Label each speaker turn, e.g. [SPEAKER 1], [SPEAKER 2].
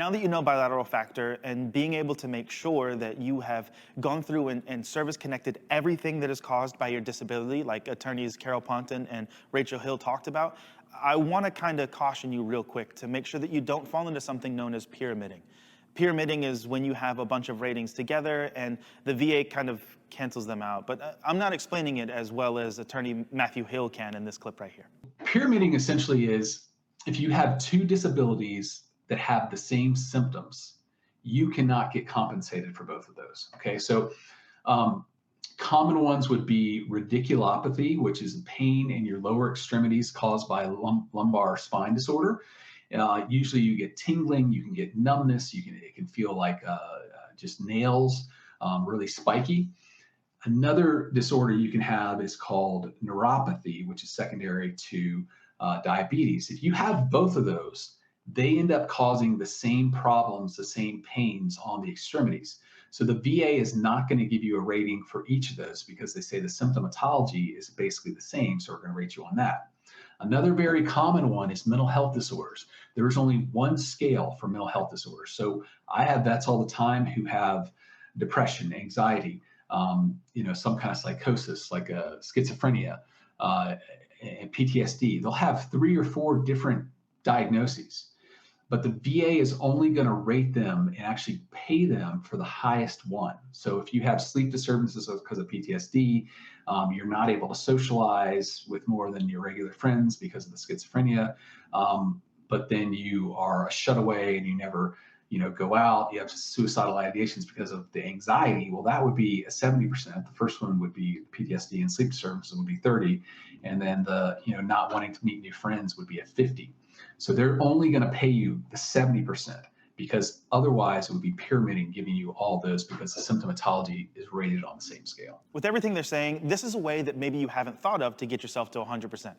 [SPEAKER 1] Now that you know bilateral factor and being able to make sure that you have gone through and service connected everything that is caused by your disability, like attorneys Carol Ponton and Rachel Hill talked about, I want to kind of caution you real quick to make sure that you don't fall into something known as pyramiding. Pyramiding is when you have a bunch of ratings together and the VA kind of cancels them out. But I'm not explaining it as well as attorney Matthew Hill can in this clip right here.
[SPEAKER 2] Pyramiding essentially is if you have two disabilities that have the same symptoms, you cannot get compensated for both of those. Okay, so um, common ones would be radiculopathy, which is pain in your lower extremities caused by lumbar spine disorder. Usually, you get tingling, you can get numbness, it can feel like just nails, really spiky. Another disorder you can have is called neuropathy, which is secondary to diabetes. If you have both of those, they end up causing the same problems, the same pains on the extremities. So the VA is not going to give you a rating for each of those because they say the symptomatology is basically the same. So we're going to rate you on that. Another very common one is mental health disorders. There is only one scale for mental health disorders. So I have vets all the time who have depression, anxiety, some kind of psychosis like schizophrenia and PTSD. They'll have 3 or 4 different diagnoses, but the VA is only going to rate them and actually pay them for the highest one. So if you have sleep disturbances because of PTSD, you're not able to socialize with more than your regular friends because of the schizophrenia, but then you are a shutaway and you never go out, you have suicidal ideations because of the anxiety, well, that would be a 70%. The first one would be PTSD and sleep disturbances would be 30. And then the, not wanting to meet new friends would be a 50. So they're only going to pay you the 70% because otherwise it would be pyramiding, giving you all those because the symptomatology is rated on the same scale.
[SPEAKER 1] With everything they're saying, this is a way that maybe you haven't thought of to get yourself to 100%.